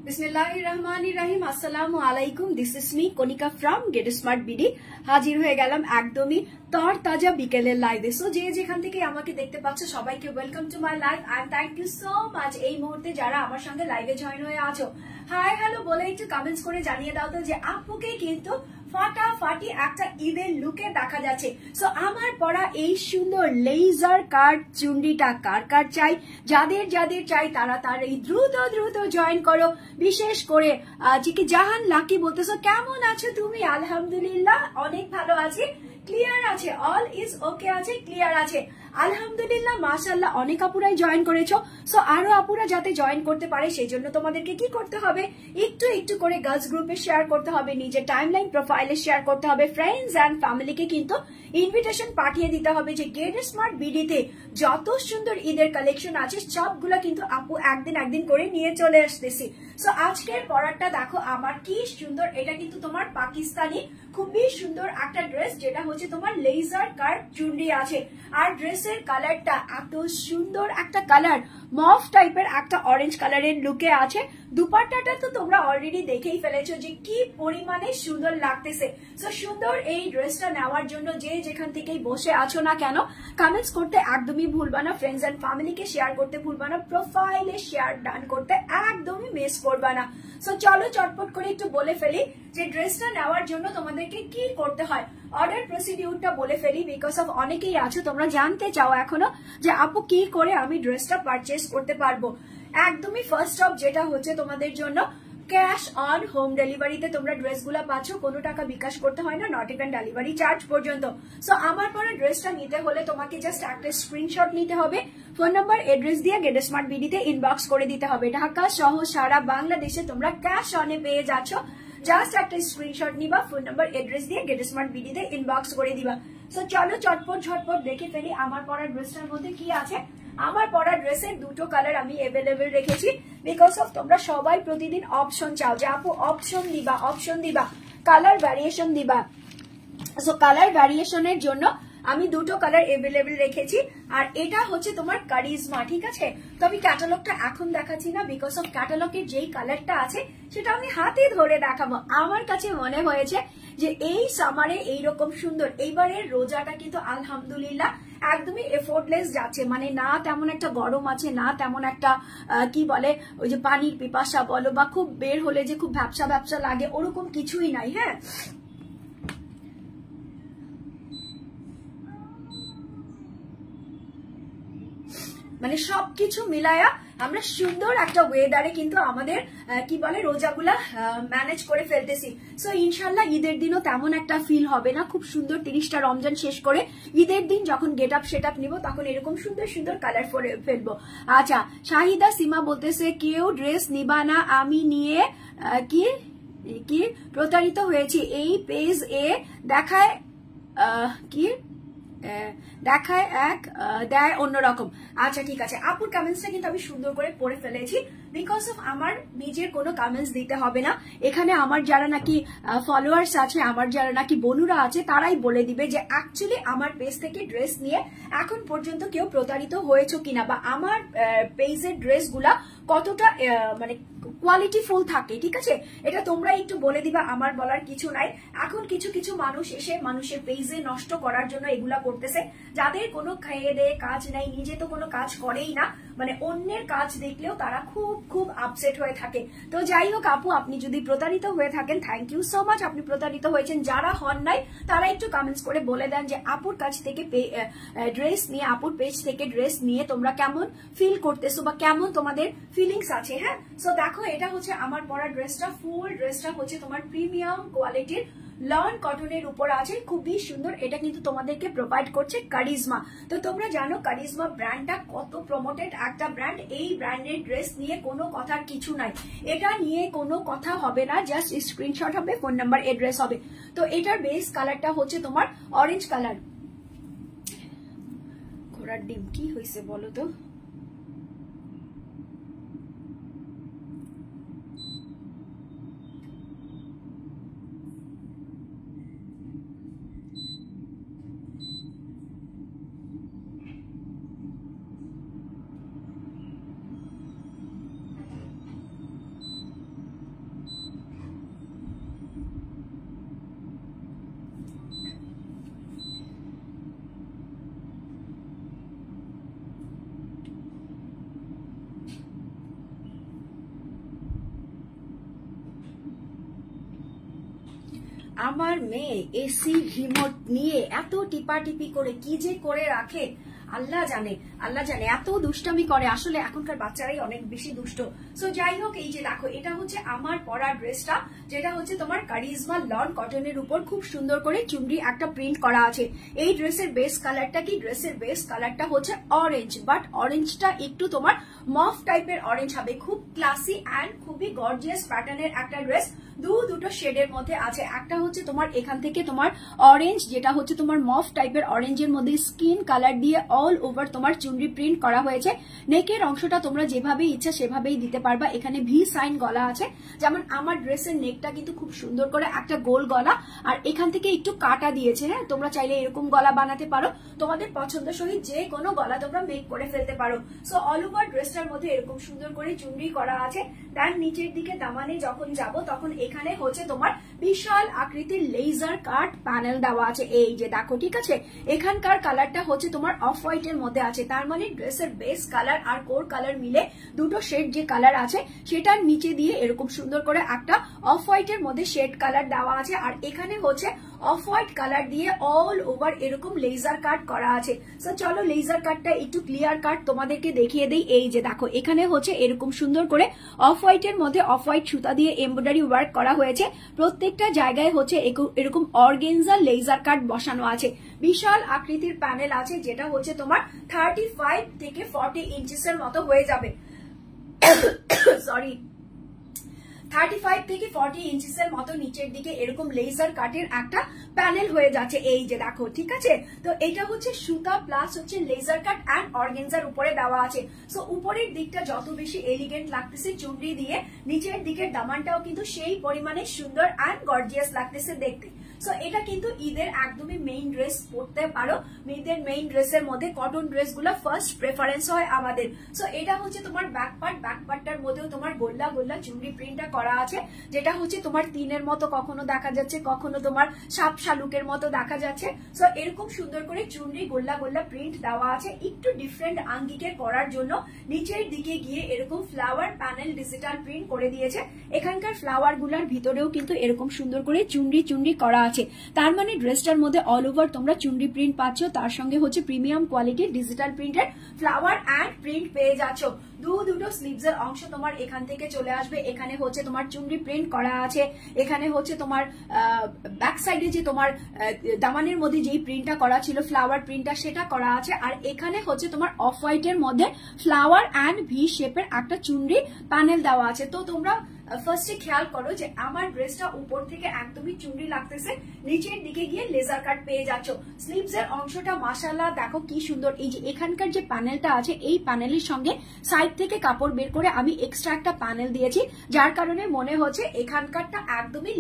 বিসমিল্লাহিররহমানিররহিম। আসসালামু আলাইকুম। This is me Konika from Get Smart BD. হাজির হয়ে গেলাম একদমই তরতাজা বিকেলের লাইভে। সো যে যেখান থেকে আমাকে দেখতে পাচ্ছ সবাইকে welcome to my live and thank you so much এই মুহূর্তে যারা আমার সঙ্গে লাইভে জয়েন হয়ে আছো। হাই হ্যালো বলে একটু কমেন্টস করে জানিয়ে দাও তো যে আপুকে কিন্তু ফাটাফাটি একটা ঈদের লুকে দেখা যাচ্ছে। সো আমার পরা এই সুন্দর লেজার কাট চুন্ডিটা কার কার চাই, যাদের যাদের চাই তারা তার এই দ্রুত দ্রুত জয়েন করো। বিশেষ করে চিকি জাহান লাকি বলতেছো কেমন আছো তুমি? আলহামদুলিল্লাহ অনেক ভালো আছি, ক্লিয়ার আছে, অল ইজ ওকে আছে, ক্লিয়ার আছে আলহামদুলিল্লাহ। মাশাআল্লাহ অনেক আপুরাই জয়েন করেছো। সো আরো আপুরা যাতে জয়েন করতে পারে সেই জন্য তোমাদেরকে কি করতে হবে, একটু একটু করে গার্লস গ্রুপে শেয়ার করতে হবে, নিজের টাইমলাইন প্রোফাইলে শেয়ার করতে হবে, ফ্রেন্ডস এন্ড ফ্যামিলিকে কিন্তু ইনভিটেশন পাঠিয়ে দিতে হবে যে গেট স্মার্ট বিডিতে যত সুন্দর ঈদের কালেকশন আছে সবগুলা কিন্তু আপু একদিন করে নিয়ে চলে আসতেছি। সো আজকের পরাটা দেখো আমার কি সুন্দর, এটা কিন্তু তোমার পাকিস্তানি খুবই সুন্দর একটা ড্রেস, যেটা হচ্ছে তোমার লেজার কাট চুনরি আছে। আর ড্রেসের কালারটা এত সুন্দর একটা কালার, মফ টাইপের একটা অরেঞ্জ কালারের লুকে আছে। দুপাট্টাটা তো তোমরা অলরেডি দেখেই ফেলেছো যে কি পরিমাণে সুন্দর লাগতেছে। সো সুন্দর এই ড্রেসটা নেওয়ার জন্য যে যেখান থেকেই বসে আছো না কেন কমেন্টস করতে একদমই ভুলবা না, ফ্রেন্ডস এন্ড ফ্যামিলিকে শেয়ার করতে ভুলবা না, প্রোফাইলে শেয়ার ডান করতে একদমই মিস করবা না। সো চলো চটপট করে একটু বলে ফেলি যে ড্রেসটা নেওয়ার জন্য তোমাদেরকে কি করতে হয়। অর্ডার প্রসিডিউরটা বলে ফেলি, বিকজ অফ অনেকেই আছো তোমরা জানতে চাও এখনো যে আপু কি করে আমি ড্রেসটা পারচেস করতে পারবো। একদমই ফার্স্ট অফ যেটা হচ্ছে তোমাদের জন্য ক্যাশ অন হোম ডেলিভারিতে তোমরা ড্রেসগুলো পাচ্ছ, কোনো টাকা বিকাশ করতে হয় না, নট ইভেন ডেলিভারি চার্জ পর্যন্ত। সো আমার পরে ড্রেসটা নিতে হলে তোমাকে জাস্ট একটা স্ক্রিনশট নিতে হবে, ফোন নাম্বার এড্রেস দিয়ে গেট স্মার্ট বিডিতে ইনবক্স করে দিতে হবে। ঢাকা সহ সারা বাংলাদেশে তোমরা ক্যাশ অনে পেয়ে যাচ্ছ, জাস্ট একটা স্ক্রিনশট নিবা, ফোন নাম্বার এড্রেস দিয়ে গেট স্মার্ট বিডিতে ইনবক্স করে দিবা। সো চলো ঝটপট দেখে ফেলি আমার পরা ড্রেসটার মধ্যে কি আছে। আমার পরা ড্রেসের দুটো কালার আমি অ্যাভেলেবেল রেখেছি, বিকজ অফ তোমরা সবাই প্রতিদিন অপশন চাও যে আপু অপশন দিবা, কালার ভ্যারিয়েশন দিবা। সো কালার ভ্যারিয়েশনের জন্য আমি দুটো কালার অ্যাভেলেবেল রেখেছি। আর এটা হচ্ছে তোমার কারিজমা, ঠিক আছে? তো আমি ক্যাটালগটা এখন দেখাচ্ছি না, বিকজ অফ ক্যাটালগের যেই কালারটা আছে সেটা আমি হাতে ধরে দেখাবো। আমার কাছে মনে হয়েছে যে এই সামারে এইরকম সুন্দর, এইবারের রোজাটা কিন্তু আলহামদুলিল্লাহ একদমই এফোর্টলেস যাচ্ছে, মানে না তেমন একটা গরম আছে, না তেমন একটা কি বলে ওই যে পানির পিপাসা বলো বা খুব বের হলে যে খুব ভ্যাপসা লাগে, ওরকম কিছুই নাই। হ্যাঁ, মানে সবকিছু মিলায়া আমরা সুন্দর একটা ওয়েদারে কিন্তু আমাদের কি বলে রোজাগুলা ম্যানেজ করে ফেলতেছি। সো ইনশাল্লাহ ঈদের দিনও তেমন একটা ফিল হবে না, খুব সুন্দর 30টা রমজান শেষ করে ঈদের দিন যখন গেট আপ সেট আপ নিবো তখন এরকম সুন্দর সুন্দর কালার করে ফেলবো। আচ্ছা, শাহিদা সীমা বলতেছে কেউ ড্রেস নিবা না, আমি নিয়ে কি কি প্রতারিত হয়েছি, এই পেজ এ দেখায় কি দেখায় এক দেয় অন্যরকম। আচ্ছা ঠিক আছে, আপুর কমেন্টসটা কিন্তু আমি সুন্দর করে পড়ে ফেলেছি, বিকজ অফ আমার নিজের কোনো কমেন্টস দিতে হবে না। এখানে আমার যারা নাকি ফলোয়ার্স আছে, আমার যারা নাকি বন্ধুরা আছে, তারাই বলে দিবে যে অ্যাকচুয়ালি আমার পেজ থেকে ড্রেস নিয়ে এখন পর্যন্ত কেউ প্রতারিত হয়েছে কিনা, বা আমার পেজের ড্রেসগুলা কতটা মানে কোয়ালিটিফুল থাকে। ঠিক আছে, এটা তোমরা একটু বলে দিবা, আমার বলার কিছু নাই। এখন কিছু কিছু মানুষ এসে মানুষের পেজে নষ্ট করার জন্য এগুলা করতেছে, যাদের কোনো খেয়ে দেয়ে কাজ নাই, নিজে তো কোনো কাজ করেই না, মানে অন্যের কাজ দেখলেও তারা খুব আপসেট হয়ে থাকে। তো যাই হোক আপু, আপনি যদি প্রতারিত হয়ে থাকেন থ্যাংক ইউ সো মাচ, আপনি প্রতারিত হয়েছেন। যারা হন নাই তারা একটু কমেন্টস করে বলে দেন যে আপুর কাছ থেকে ড্রেস নিয়ে, আপুর পেজ থেকে ড্রেস নিয়ে তোমরা কেমন ফিল করতেছো বা কেমন তোমাদের ফিলিংস আছে। হ্যাঁ, সো দেখো এটা হচ্ছে আমার পরা ড্রেসটা, ফুল ড্রেসটা হচ্ছে তোমার প্রিমিয়াম কোয়ালিটির লন কটনের উপর আছে, খুবই সুন্দর। এটা কিন্তু তোমাদেরকে প্রোভাইড করছে কারিজমা। তো তোমরা জানো কারিজমা ব্র্যান্ডটা কত প্রমোটেড একটা ব্র্যান্ড, এই ব্র্যান্ডের ড্রেস নিয়ে কোনো কথার কিছু নাই, এটা নিয়ে কোনো কথা হবে না, জাস্ট স্ক্রিনশট হবে, ফোন নাম্বার এড্রেস হবে। তো এটার বেস কালারটা হচ্ছে তোমার অরেঞ্জ কালার। ঘোড়ার ডিম কি হয়েছে বলো তো? আমার মেয়ে এসি রিমোট নিয়ে এত টিপাটিপি করে কি যে করে রাখে আল্লাহ জানে, আল্লাহ জানে, এত দুষ্টামি করে। আসলে এখনকার বাচ্চারাই অনেক বেশি দুষ্ট। সো যাই হোক, এই যে দেখো, এটা হচ্ছে আমার পরা ড্রেসটা, যেটা হচ্ছে তোমার কারিজমা লন কটনের উপর খুব সুন্দর করে চুনরি একটা প্রিন্ট করা আছে। এই ড্রেসের বেস কালারটা কি? ড্রেসের বেস কালারটা হচ্ছে অরেঞ্জ, বাট অরেঞ্জটা একটু তোমার মফ টাইপের অরেঞ্জ হবে। খুব ক্লাসি অ্যান্ড খুবই গর্জিয়াস প্যাটার্নের একটা ড্রেস। দুটো শেডের মধ্যে আছে। একটা হচ্ছে তোমার এখান থেকে তোমার অরেঞ্জ, যেটা হচ্ছে তোমার মফ টাইপের অরেঞ্জের মধ্যে স্কিন কালার দিয়ে অল ওভার তোমার চুনরি প্রিন্ট করা হয়েছে। নেকের অংশটা তোমরা যেভাবে ইচ্ছা সেভাবেই দিতে পারবা। এখানে ভি সাইন গলা আছে, যেমন আমার ড্রেসের নেকটা কিন্তু খুব সুন্দর করে একটা গোল গলা, আর এখান থেকে একটু কাটা দিয়েছে। হ্যাঁ, তোমরা চাইলে এরকম গলা বানাতে পারো, তোমাদের পছন্দ সহিত যে কোনো গলা তোমরা মেক করে ফেলতে পারো। সো অল ওভার ড্রেসটার মধ্যে এরকম সুন্দর করে চুনরি করা আছে। তার নিচের দিকে দামানে যখন যাব তখন এখানে হচ্ছে তোমার বিশাল আকৃতির লেজার কাট প্যানেল দেওয়া আছে। এই যে দেখো, ঠিক আছে, এখানকার কালারটা হচ্ছে তোমার অফ হোয়াইট এর মধ্যে আছে। তার মানে ড্রেসের বেস কালার আর কোর কালার মিলে দুটো শেড যে কালার আছে সেটার নিচে দিয়ে এরকম সুন্দর করে একটা অফ হোয়াইট এর মধ্যে শেড কালার দেওয়া আছে। আর এখানে হচ্ছে অফ হোয়াইট কালার দিয়ে অল ওভার এরকম লেজার কাট করা আছে। সো চলো লেজার কাটটা একটু ক্লিয়ার কাট তোমাদেরকে দেখিয়ে দেই। এই যে দেখো, এখানে হচ্ছে এরকম সুন্দর করে অফ হোয়াইট এর মধ্যে অফ হোয়াইট সুতা দিয়ে এমব্রয়ডারি ওয়ার্ক করা হয়েছে। প্রত্যেকটা জায়গায় হচ্ছে এরকম অর্গেনজা লেজার কাট বসানো আছে। বিশাল আকৃতির প্যানেল আছে, যেটা হচ্ছে তোমার 35 থেকে 40 ইঞ্চিসের মতো হয়ে যাবে। সরি, 35 থেকে 40 ইঞ্চিসের মতো নিচের দিকে এরকম লেজার কাটের একটা প্যানেল হয়ে যাচ্ছে। এই যে দেখো, ঠিক আছে, তো এটা হচ্ছে সুতা প্লাস হচ্ছে লেজার কাট অ্যান্ড অর্গেনজার উপরে দেওয়া আছে। সো উপরের দিকটা যত বেশি এলিগেন্ট লাগতেছে চুনরি দিয়ে, নিচের দিকের দামানটাও কিন্তু সেই পরিমাণে সুন্দর অ্যান্ড গর্জিয়াস লাগতেছে দেখতে। সো এটা কিন্তু ঈদের একদমই মেইন ড্রেস পরতে পারো। ঈদের মেইন ড্রেসের মধ্যে কটন ড্রেস গুলো ফার্স্ট প্রেফারেন্স হয় আমাদের। সো এটা হচ্ছে তোমার ব্যাক পার্টটার মধ্যেও তোমার গোল্লা গোল্লা চুনরি প্রিন্টটা করা আছে, যেটা হচ্ছে তোমার তিনের মতো কখনো দেখা যাচ্ছে, কখনো তোমার সাপ শালুকের মতো দেখা যাচ্ছে। সো এরকম সুন্দর করে চুনরি গোল্লা গোল্লা প্রিন্ট দেওয়া আছে একটু ডিফারেন্ট আঙ্গিকে করার জন্য। নিচের দিকে গিয়ে এরকম ফ্লাওয়ার প্যানেল ডিজিটাল প্রিন্ট করে দিয়েছে। এখানকার ফ্লাওয়ার গুলার ভিতরেও কিন্তু এরকম সুন্দর করে চুনরি করা আছে। তার মানে ড্রেসটার মধ্যে অল ওভার তোমরা চুনরি প্রিন্ট পাচ্ছ, তার সঙ্গে হচ্ছে প্রিমিয়াম কোয়ালিটির ডিজিটাল প্রিন্টের ফ্লাওয়ার অ্যান্ড প্রিন্ট পেয়ে যাচ্ছ। দুটো স্লিভস এর অংশ তোমার এখান থেকে চলে আসবে। এখানে হচ্ছে তোমার চুনরি প্রিন্ট করা আছে। এখানে হচ্ছে তোমার ব্যাক সাইডে যে তোমার দামানের মধ্যে যেই প্রিন্টটা করা ছিল ফ্লাওয়ার প্রিন্টটা, সেটা করা আছে। আর এখানে হচ্ছে তোমার অফ হোয়াইট এর মধ্যে ফ্লাওয়ার অ্যান্ড ভি শেপের একটা চুনরি প্যানেল দেওয়া আছে। তো তোমরা ফার্স্টে খেয়াল করো যে আমার ড্রেসটা উপর থেকে একদমই চুনরি লাগতেছে, নিচের দিকে গিয়ে লেজার কাট পেয়ে যাচ্ছ। স্লিভস এর অংশটা মাশাআল্লাহ দেখো কি সুন্দর। এই যে এখানকার যে প্যানেলটা আছে, এই প্যানেলের সঙ্গে সাইড থেকে কাপড় বের করে আমি এক্সট্রা একটা প্যানেল দিয়েছি, যার কারণে মনে হচ্ছে এখানকারটা একদমই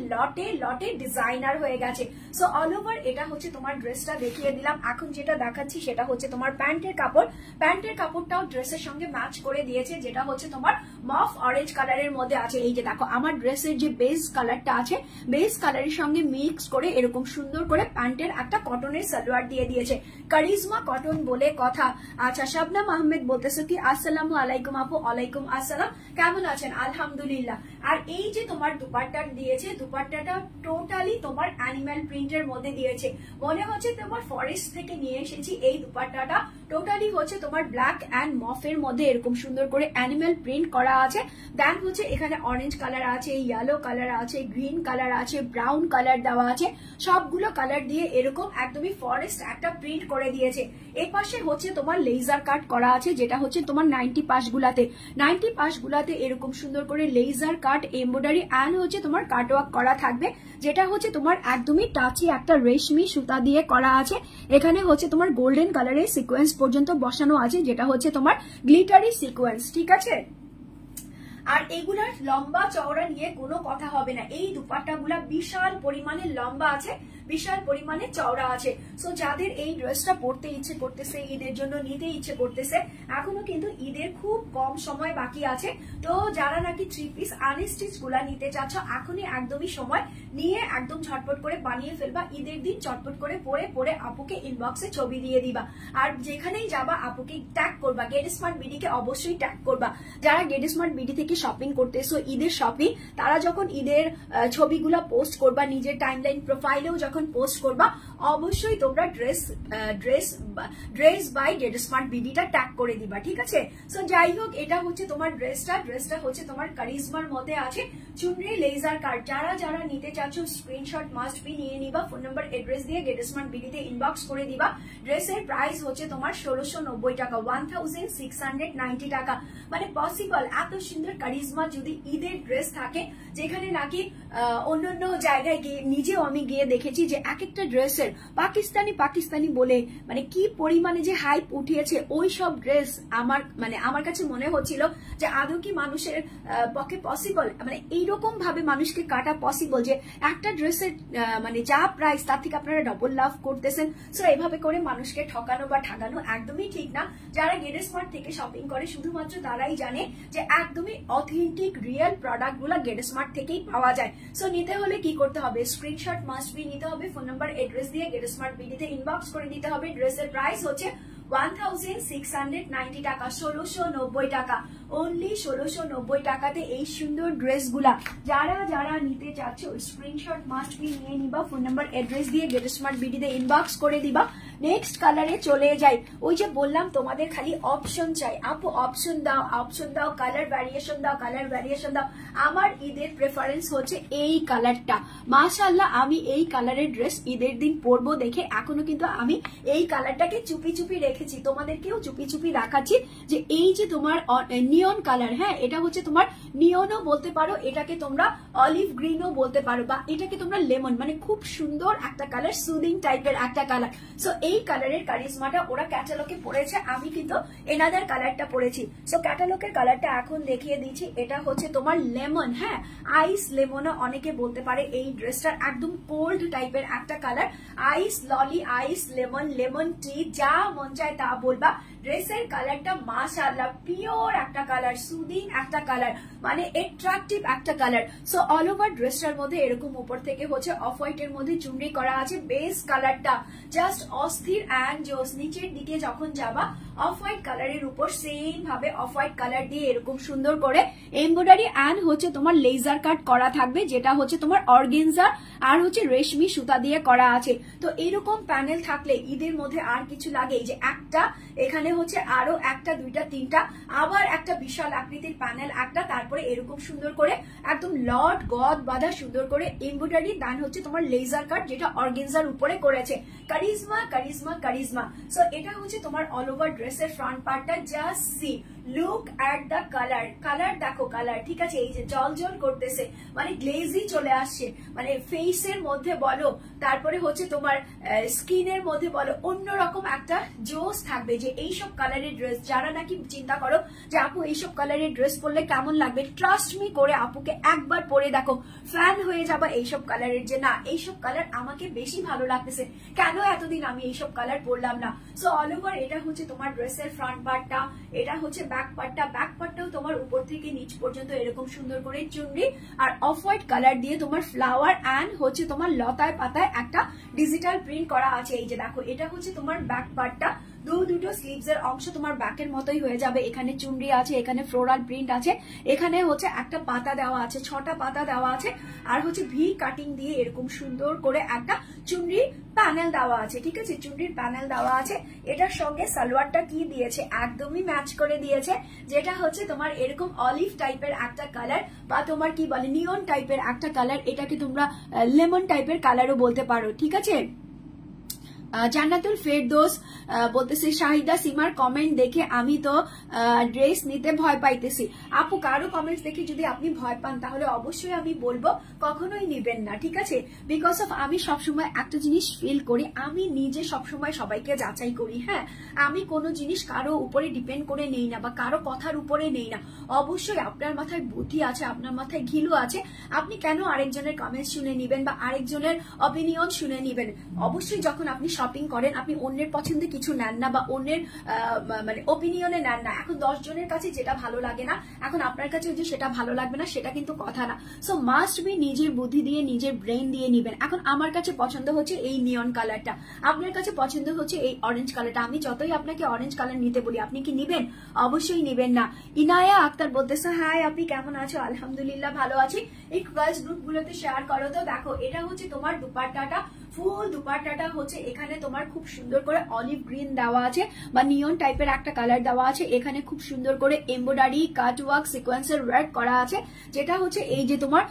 লটে ডিজাইনার হয়ে গেছে। সো অল ওভার এটা হচ্ছে তোমার ড্রেসটা দেখিয়ে দিলাম। এখন যেটা দেখাচ্ছি সেটা হচ্ছে তোমার প্যান্টের কাপড়। প্যান্টের কাপড়টাও ড্রেসের সঙ্গে ম্যাচ করে দিয়েছে, যেটা হচ্ছে তোমার মফ অরেঞ্জ কালারের মধ্যে আছে। এই যে দেখো, আমার ড্রেসের যে বেস কালারটা আছে, বেস কালারের সঙ্গে মিক্স করে এরকম সুন্দর করে প্যান্টের একটা কটনের সালোয়ার দিয়ে দিয়েছে। কারিজমা কটন বলে কথা। আচ্ছা, শাবনাম আহমেদ বলতেছো কি আসসালামু আলাইকুম আপু। ওয়ালাইকুম আসসালাম, কেমন আছেন? আলহামদুলিল্লাহ। আর এই যে তোমার দুপাট্টা দিয়েছে, দুপাট্টাটা টোটালি তোমার অ্যানিম্যাল প্রিন্টের মধ্যে দিয়েছে। মনে হচ্ছে তোমার ফরেস্ট থেকে নিয়ে এসেছি। এই দুপাট্টাটা টোটালি হচ্ছে তোমার ব্ল্যাক অ্যান্ড মফের মধ্যে এরকম সুন্দর করে অ্যানিম্যাল প্রিন্ট করা আছে। দেন হচ্ছে এখানে অরেঞ্জ কালার আছে, ইয়েলো কালার আছে, গ্রিন কালার আছে, ব্রাউন কালার দেওয়া আছে। সবগুলো কালার দিয়ে এরকম একদমই ফরেস্ট একটা প্রিন্ট করে দিয়েছে। এর পাশে হচ্ছে তোমার লেজার কাট করা আছে, যেটা হচ্ছে তোমার 90 পাশগুলাতে এরকম সুন্দর করে লেজার কাট এমব্রয়ডারি অ্যান্ড হচ্ছে তোমার কাটওয়ার্ক করা থাকবে, যেটা হচ্ছে তোমার একদমই টাচি একটা রেশমি সুতা দিয়ে করা আছে। এখানে হচ্ছে তোমার গোল্ডেন কালারের সিকোয়েন্স পর্যন্ত বসানো আছে, যেটা হচ্ছে তোমার গ্লিটারি সিকোয়েন্স, ঠিক আছে। আর এগুলার লম্বা চওড়া নিয়ে কোনো কথা হবে না। এই দুপাট্টাগুলা বিশাল পরিমাণে লম্বা আছে, বিশাল পরিমাণে চওড়া আছে। সো যাদের এই ড্রেসটা পরতে ইচ্ছে করতেছে, ঈদের জন্য নিতে ইচ্ছে করতেছে, এখনো কিন্তু ঈদের খুব কম সময় বাকি আছে। তো যারা নাকি 3 পিস আনস্টিচ গুলা নিতে চাচ্ছ, এখনই একদমই সময় নিয়ে একদম ঝটপট করে বানিয়ে ফেলবা। ঈদের দিন চটপট করে পরে আপুকে ইনবক্সে ছবি দিয়ে দিবা। আর যেখানেই যাবা আপুকে ট্যাগ করবা, গেট স্মার্ট বিডি কে অবশ্যই ট্যাগ করবা। যারা গেট স্মার্ট বিডি থেকে শপিং করতেছো, ঈদের শপিং, তারা যখন ঈদের ছবিগুলা পোস্ট করবা, নিজের টাইমলাইন প্রোফাইলেও যখন পোস্ট করবা, অবশ্যই তোমরা ড্রেস বাই গেট স্মার্ট বিডিটা ট্যাগ করে দিবা, ঠিক আছে? সো যাই হোক, এটা হচ্ছে তোমার ড্রেসটা হচ্ছে তোমার কারিজমার মধ্যে আছে, চুনরি লেজার কাট। যারা নিতে চাচ্ছ স্ক্রিনশট মাস্ট বি নিয়ে নিবা, ফোন নাম্বার এড্রেস দিয়ে গেট স্মার্ট বিডিতে ইনবক্স করে দিবা। ড্রেসের প্রাইস হচ্ছে তোমার 1690 টাকা, 1690 টাকা। মানে পসিবল এত সুন্দর কারিজমা যদি ঈদের ড্রেস থাকে, যেখানে নাকি অন্যান্য জায়গায় গিয়ে নিজেও আমি গিয়ে দেখেছি যে এক একটা ড্রেসের পাকিস্তানি বলে মানে কি পরিমাণে যে হাইপ উঠিয়েছে, ওই সব ড্রেস আমার কাছে মনে হচ্ছিল যে আদৌ কি মানুষের পক্ষে পসিবল, মানে এইরকম ভাবে মানুষকে কাটা পসিবল যে একটা ড্রেসের মানে যা প্রাইস তার থেকে আপনারা ডবল লাভ করতেছেন। সো এইভাবে করে মানুষকে ঠকানো বা ঠাগানো একদমই ঠিক না। যারা গেট স্মার্ট থেকে শপিং করে শুধুমাত্র তারাই জানে যে একদমই অথেন্টিক রিয়েল প্রোডাক্ট গুলা গেট স্মার্ট থেকেই পাওয়া যায়। সো নিতে হলে কি করতে হবে, স্ক্রিনশট মাস্ট বি নিতে হবে, ফোন নাম্বার এড্রেস দিয়ে গেট স্মার্ট বিডিতে ইনবক্স করে দিতে হবে। ড্রেসের প্রাইস হচ্ছে 1690 টাকা, 1690 টাকা, অনলি 1690 টাকাতে এই সুন্দর ড্রেসগুলা। যারা নিতে চাচ্ছ স্ক্রিনশট মাস্ট বি নিয়ে নিবা, ফোন নাম্বার এড্রেস দিয়ে গেট স্মার্ট বিডিতে ইনবক্স করে দিবা। নেক্সট কালারে চলে যাই। ওই যে বললাম তোমাদের খালি অপশন চাই, আপু অপশন দাও, কালার ভ্যারিয়েশন দাও। আমার ঈদের প্রেফারেন্স হচ্ছে এই কালারটা। মাশাআল্লাহ, আমি এই কালারের ড্রেস ঈদের দিন পরবো দেখে এখনো কিন্তু আমি এই কালারটাকে চুপি রেখেছি, তোমাদেরকেও চুপি রাখাচ্ছি যে এই যে তোমার নিয়ন কালার, হ্যাঁ এটা হচ্ছে তোমার নিয়নও বলতে পারো, এটাকে তোমরা অলিভ গ্রিনও বলতে পারো, বা এটাকে তোমরা লেমন, মানে খুব সুন্দর একটা কালার, সুদিং টাইপের একটা কালার। সো এই কালারের কারিজমাটা ওরা ক্যাটালগে পড়েছে, আমি কিন্তু এনাদার কালারটা পড়েছি। সো ক্যাটালগের কালারটা এখন দেখিয়ে দিচ্ছি। এটা হচ্ছে তোমার লেমন, হ্যাঁ আইস লেমনও অনেকে বলতে পারে। এই ড্রেসটার একদম কোল্ড টাইপের একটা কালার, আইস ললি, আইস লেমন, লেমন টি, যা মন চায় তা বলবা। ড্রেসের কালারটা মাশাআল্লাহ পিওর একটা কালার, সুদিং একটা কালার, মানে অ্যাট্রাকটিভ একটা কালার। সো অল ওভার ড্রেসটার মধ্যে এরকম উপর থেকে হচ্ছে অফ হোয়াইটের মধ্যে চুনরি করা আছে। বেস কালারটা জাস্ট অস্থির অ্যান্ড জোস। নিচের দিকে যখন যাবা অফ হোয়াইট কালারের উপর সেম ভাবে অফ হোয়াইট কালার দিয়ে এরকম সুন্দর করে এমব্রয়ডারি অ্যান্ড হচ্ছে তোমার লেজার কাট করা থাকবে, যেটা হচ্ছে তোমার অর্গেনজা আর হচ্ছে রেশমি সুতা দিয়ে করা আছে। তো এরকম প্যানেল থাকলে ঈদের মধ্যে আর কিছু লাগে, এই যে একটা এখানে হচ্ছে আরো একটা, দুইটা, তিনটা, আবার একটা বিশাল আকৃতির প্যানেল একটা, তারপরে এরকম সুন্দর করে একদম লট গদ বাঁধা সুন্দর করে এমব্রয়ডারি, দেন হচ্ছে তোমার লেজার কাট যেটা অর্গেনজার উপরে করেছে। কারিজমা। সো এটা হচ্ছে তোমার অল ওভার ড্রেসের ফ্রন্ট পার্টটা। Just see, look at the colour দেখো, কালার ঠিক আছে, এই যে জল করতেছে, মানে গ্লেজি চলে আসছে, মানে ফেসের মধ্যে বলো, তারপরে হচ্ছে তোমার স্কিনের মধ্যে বলো, অন্যরকম একটা জোস থাকবে। যে এইসব কালারের ড্রেস যারা নাকি চিন্তা করো যে আপু এইসব কালারের ড্রেস পরলে কেমন লাগবে, ট্রাস্ট মি করে আপুকে একবার পরে দেখো, ফ্যান হয়ে যাবা এইসব কালারের, যে না এইসব কালার আমাকে বেশি ভালো লাগতেছে, কেন এতদিন আমি এইসব কালার পরলাম না। সো অল ওভার এটা হচ্ছে তোমার ড্রেসের ফ্রন্ট পার্টটা, এটা হচ্ছে ব্যাক পার্টটাও তোমার উপর থেকে নিচ পর্যন্ত এরকম সুন্দর করে চুনরি আর অফ হোয়াইট কালার দিয়ে তোমার ফ্লাওয়ার অ্যান্ড হচ্ছে তোমার লতায় পাতায় একটা ডিজিটাল প্রিন্ট করা আছে। এই যে দেখো, এটা হচ্ছে তোমার ব্যাক পার্টটা, দুটো স্লিভস এর অংশ তোমার ব্যাকের মতোই হয়ে যাবে। এখানে চুনরি আছে, এখানে ফ্লোরাল প্রিন্ট আছে, এখানে হচ্ছে একটা পাতা দেওয়া আছে, 6টা পাতা দেওয়া আছে, আর হচ্ছে ভি কাটিং দিয়ে এরকম সুন্দর করে একটা চুনরি প্যানেল দেওয়া আছে, ঠিক আছে, চুনরির প্যানেল দেওয়া আছে। এটার সঙ্গে সালোয়ারটা কি দিয়েছে, একদমই ম্যাচ করে দিয়েছে, যেটা হচ্ছে তোমার এরকম অলিভ টাইপের একটা কালার, বা তোমার কি বলে নিয়ন টাইপের একটা কালার, এটাকে তোমরা লেমন টাইপের কালারও বলতে পারো, ঠিক আছে। জান্নাতুল ফেরদৌস বলতেছে শাহিদা সীমার কমেন্ট দেখে আমি তো ড্রেস নিতে ভয় পাইতেছি। আপু কারো কমেন্টস দেখে যদি আপনি ভয় পান তাহলে অবশ্যই আমি বলবো কখনোই নিবেন না, ঠিক আছে? বিকজ অফ আমি সবসময় একটা জিনিস ফিল করি, আমি নিজে সবসময় সবাইকে যাচাই করি। হ্যাঁ, আমি কোনো জিনিস কারো উপরে ডিপেন্ড করে নেই না বা কারো কথার উপরে নেই না। অবশ্যই আপনার মাথায় বুদ্ধি আছে, আপনার মাথায় ঘিলু আছে, আপনি কেন আরেকজনের কমেন্টস শুনে নিবেন বা আরেকজনের অপিনিয়ন শুনে নিবেন? অবশ্যই যখন আপনি শপিং করেন আপনি অন্যের পছন্দে কিছু নেন না বা অন্যের মানে ওপিনিয়নে নেন না। এখন 10 জনের কাছে যেটা ভালো লাগে না, এখন আপনার কাছে যে সেটা ভালো লাগবে না সেটা কিন্তু কথা না। সো মাস্ট বি নিজের বুদ্ধি দিয়ে নিজের ব্রেন দিয়ে নিবেন। এখন আমার কাছে পছন্দ হচ্ছে এই নিয়ন কালারটা, আপনার কাছে পছন্দ হচ্ছে এই অরেঞ্জ কালারটা। আমি যতই আপনাকে অরেঞ্জ কালার নিতে বলি আপনি কি নিবেন? অবশ্যই নিবেন না। ইনায়া আক্তার বলতেছে হাই আপনি কেমন আছো? আলহামদুলিল্লাহ ভালো আছি। এই ক্লাস গ্রুপ গুলোতে শেয়ার করো তো। দেখো এটা হচ্ছে তোমার দুপাট্টাটা, ফুল দুপাট্টাটা হচ্ছে এখানে তোমার খুব সুন্দর করে অলিভ গ্রিন দেওয়া আছে বা নিয়ন টাইপের একটা কালার দেওয়া আছে। এখানে খুব সুন্দর করে এমব্রয়ডারি কাটওয়ার্ক সিকোয়েন্সের ওয়ার্ক করা আছে, যেটা হচ্ছে এই যে তোমার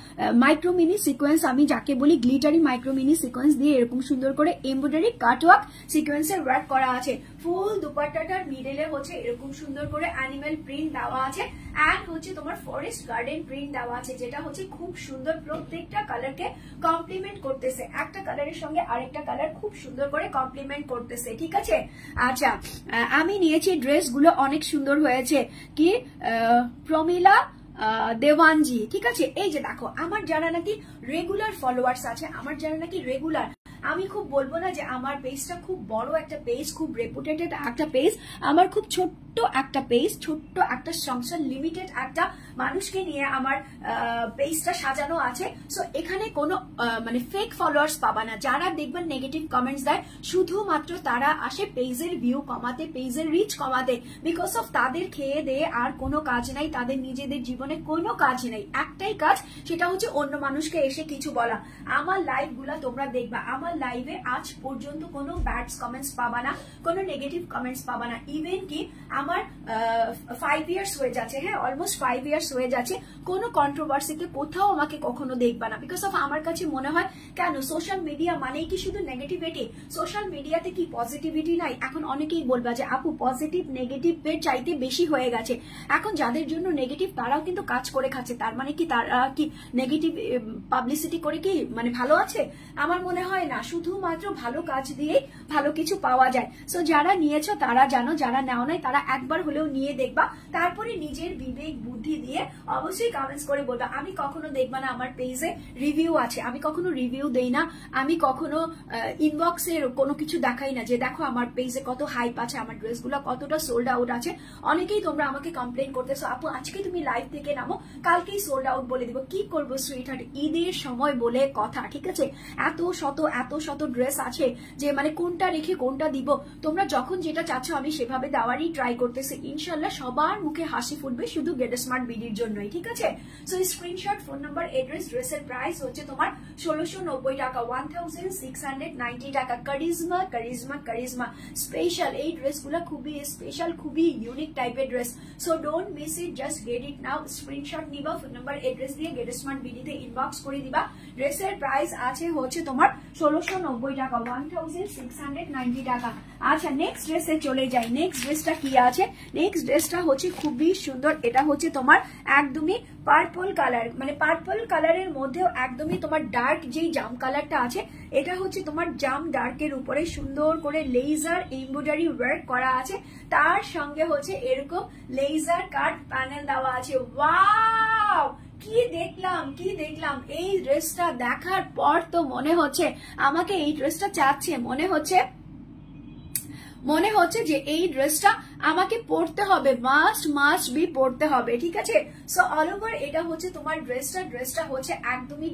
মাইক্রো মিনি সিকোয়েন্স, আমি যাকে বলি গ্লিটারি মাইক্রো মিনি সিকোয়েন্স দিয়ে এরকম সুন্দর করে এমব্রয়ডারি কাটওয়ার্ক সিকোয়েন্সের ওয়ার্ক করা আছে। ফুল দুপাট্টাটার মিডলে হচ্ছে এরকম সুন্দর করে অ্যানিমেল প্রিন্ট দেওয়া আছে এন্ড হচ্ছে তোমার ফরেস্ট গার্ডেন প্রিন্ট দেওয়া আছে, যেটা হচ্ছে খুব সুন্দর প্রত্যেকটা কালারকে কমপ্লিমেন্ট করতেছে। একটা কালারের সঙ্গে আরেকটা কালার খুব সুন্দর করে কমপ্লিমেন্ট করতেছে, ঠিক আছে? আচ্ছা, আমি নিয়েছি ড্রেসগুলো অনেক সুন্দর হয়েছে কি প্রমিলা দেওয়ানজি, ঠিক আছে? এই যে দেখো আমার যারা নাকি রেগুলার ফলোয়ার্স আছে, আমার যারা নাকি রেগুলার, আমি খুব বলবো না যে আমার পেজটা খুব বড় একটা পেজ, খুব রেপুটেটেড একটা পেজ, আমার খুব ছোট্ট একটা পেজ, ছোট্ট একটা সংসার, লিমিটেড একটা মানুষকে নিয়ে আমার পেজটা সাজানো আছে। সো এখানে কোনো মানে ফেক ফলোয়ার্স পাবা না। যারা দেখবেন নেগেটিভ কমেন্টস দেয় শুধুমাত্র তারা আসে পেজের ভিউ কমাতে, পেজের রিচ কমাতে। বিকজ অফ তাদের খেয়ে দিয়ে আর কোনো কাজ নাই, তাদের নিজেদের জীবনে কোনো কাজ নেই, একটাই কাজ, সেটা হচ্ছে অন্য মানুষকে এসে কিছু বলা। আমার লাইভ গুলা তোমরা দেখবা, আমার লাইভে আজ পর্যন্ত কোনো ব্যাড কমেন্টস পাবা না, কোনো নেগেটিভ কমেন্টস পাবা না। ইভেন কি আমার 5 ইয়ার্স হয়ে যাচ্ছে, হ্যাঁ অলমোস্ট 5 ইয়ার্স হয়ে যাচ্ছে, কোনো কন্ট্রোভার্সিতে কোথাও আমাকে কখনো দেখবা না। বিকজ অফ আমার কাছে মনে হয় কেন সোশ্যাল মিডিয়া মানেই কি শুধু নেগেটিভিটি? সোশ্যাল মিডিয়াতে কি পজিটিভিটি নাই? এখন অনেকেই বলবা যে আপু পজিটিভ নেগেটিভের চাইতে বেশি হয়ে গেছে। এখন যাদের জন্য নেগেটিভ তারাও কিন্তু কাজ করে খাচ্ছে, তার মানে কি তারা কি নেগেটিভ পাবলিসিটি করে কি মানে ভালো আছে? আমার মনে হয় না। শুধুমাত্র ভালো কাজ দিয়ে ভালো কিছু পাওয়া যায়। সো যারা নিয়েছো তারা জানো, যারা নাও নাই তারা একবার হলেও নিয়ে দেখবা, তারপরে নিজের বিবেক বুদ্ধি দিয়ে অবশ্যই কমেন্টস করে বলবা। আমি কখনো দেখবা না আমার পেজে রিভিউ আছে, আমি কখনো রিভিউ দেই না, আমি কখনো ইনবক্সে কোনো কিছু দেখাই না যে দেখো আমার পেজে কত হাইপ আছে, আমার ড্রেসগুলো কতটা সোল্ড আউট আছে। অনেকেই তোমরা আমাকে কমপ্লেন করতেছো আপু আজকে তুমি লাইভ থেকে নামো, কালকেই সোল্ড আউট বলে দিব। কি করবো সুইটহার্ট, ঈদের সময় বলে কথা, ঠিক আছে? এত শত ড্রেস আছে যে মানে কোনটা রেখে কোনটা দিব। তোমরা যখন যেটা চাচ্ছ আমি সেভাবে দেওয়ারই ট্রাই করতেছি। ইনশাল্লাহ সবার মুখে হাসি ফুটবে শুধু গেট স্মার্ট বিডির জন্যই, ঠিক আছে? So screenshot, phone number, address, ড্রেসের প্রাইস হচ্ছে তোমার 1690 টাকা, 1690 টাকা। কারিজমা কারিজমা কারিজমা স্পেশাল এই ড্রেসগুলো, খুবই স্পেশাল, খুবই ইউনিক টাইপের dress. So don't miss it, just get it now. Screenshot নিবা, ফোন নাম্বার এড্রেস দিয়ে গেট স্মার্ট বিডিতে ইনবক্স করে দিবা। ড্রেসের প্রাইস আছে হচ্ছে তোমার 1690 টাকা, 1690 টাকা। আচ্ছা নেক্সট ড্রেসে চলে যাই। নেক্সট ড্রেসটা কি আছে? নেক্সট ড্রেসটা হচ্ছে খুবই সুন্দর, এটা হচ্ছে তোমার একদমই পার্পল কালার, মানে পার্পল কালারের মধ্যেও একদমই তোমার ডার্ক যেই জাম কালারটা আছে, এটা হচ্ছে তোমার জাম ডার্কের উপরে সুন্দর করে লেজার এমব্রয়ডারি ওয়ার্ক করা আছে, তার সঙ্গে হচ্ছে এরকম লেজার কাট প্যানেল দেওয়া আছে। ওয়াও কি দেখলাম এই ড্রেসটা দেখার পর তো মনে হচ্ছে আমাকে এই ড্রেসটা চাচ্ছে, মনে হচ্ছে যে এই ড্রেসটা আমাকে পড়তে হবে, মাস্ট বি পড়তে হবে, ঠিক আছে? সো অল ওভার এটা হচ্ছে তোমার ড্রেসটা হচ্ছে একদমই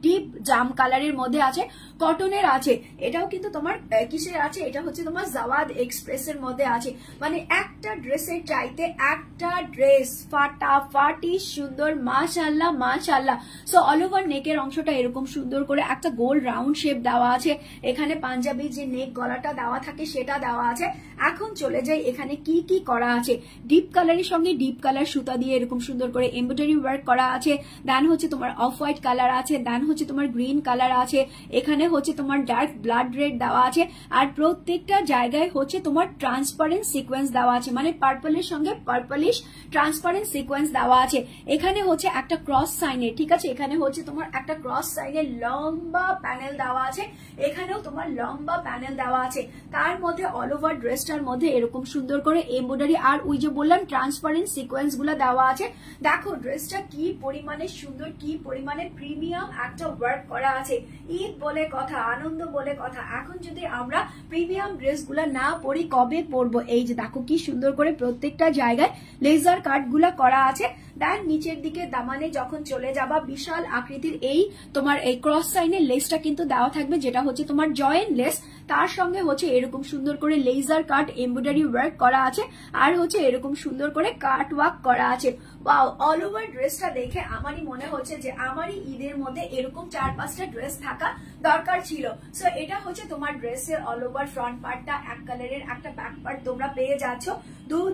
ডিপ জাম কালারের মধ্যে আছে, কটনের আছে। এটাও কিন্তু তোমার কিসের আছে? এটা হচ্ছে তোমার জাওয়াদ এক্সপ্রেসের মধ্যে আছে। মানে একটা ড্রেসের চাইতে একটা ড্রেস ফাটাফাটি সুন্দর, মাশাআল্লাহ মাশাআল্লাহ। সো অল ওভার নেকের অংশটা এরকম সুন্দর করে একটা গোল রাউন্ড শেপ দেওয়া আছে, এখানে পাঞ্জাবি যে নেক গলাটা দেওয়া থাকে সেটা দেওয়া আছে। এখন চলে যাই এখানে কি কি করা আছে। ডিপ কালারের সঙ্গে ডিপ কালার সুতা দিয়ে এরকম সুন্দর করে এমব্রয়ডারি ওয়ার্ক করা আছে। দেন হচ্ছে তোমার অফ হোয়াইট কালার আছে, দেন হচ্ছে তোমার গ্রিন কালার আছে, এখানে হচ্ছে তোমার ডার্ক ব্লাড রেড দেওয়া আছে, আর প্রত্যেকটা জায়গায় হচ্ছে তোমার ট্রান্সপারেন্ট সিকোয়েন্স দেওয়া আছে, মানে পার্পলের সঙ্গে পার্পলিশ ট্রান্সপারেন্ট সিকোয়েন্স দেওয়া আছে। এখানে হচ্ছে একটা ক্রস সাইনের, ঠিক আছে, এখানে হচ্ছে তোমার একটা ক্রস সাইনের লম্বা প্যানেল দেওয়া আছে, এখানেও তোমার লম্বা প্যানেল দেওয়া আছে। তার মধ্যে অল ওভার ড্রেসটার মধ্যে এরকম সুন্দর করে এমব্রয়ডারি আর ওই যে বললাম ট্রান্সপারেন্ট সিকোয়েন্স গুলা দেওয়া আছে। দেখো ড্রেসটা কি পরিমাণে সুন্দর, কি পরিমাণে প্রিমিয়াম একটা ওয়ার্ক করা আছে। ঈদ বলে কথা, আনন্দ বলে কথা, এখন যদি আমরা প্রিমিয়াম ড্রেস গুলা না পরি কবে পরবো? এই যে দেখো কি সুন্দর করে প্রত্যেকটা জায়গায় লেজার কাট গুলা করা আছে। দেন নিচের দিকে দামানে যখন চলে যাবা বিশাল আকৃতির এই তোমার এই ক্রস সাইনের লেসটা কিন্তু দেওয়া থাকবে, যেটা হচ্ছে তোমার জয়েন্ট লেস। তার সঙ্গে হচ্ছে এরকম সুন্দর করে লেজার কাট এমব্রয়ডারি ওয়ার্ক করা আছে, আর হচ্ছে এরকম সুন্দর করে কাট ওয়ার্ক করা আছে। ওয়াও, অল ওভার ড্রেসটা দেখে আমারই মনে হচ্ছে যে আমারই ঈদের মধ্যে এরকম 4-5টা ড্রেস থাকা দরকার ছিল। সো এটা হচ্ছে তোমার ড্রেসের অল ওভার ফ্রন্ট পার্টটা, এক কালারের একটা ব্যাক পার্ট তোমরা পেয়ে যাচ্ছ।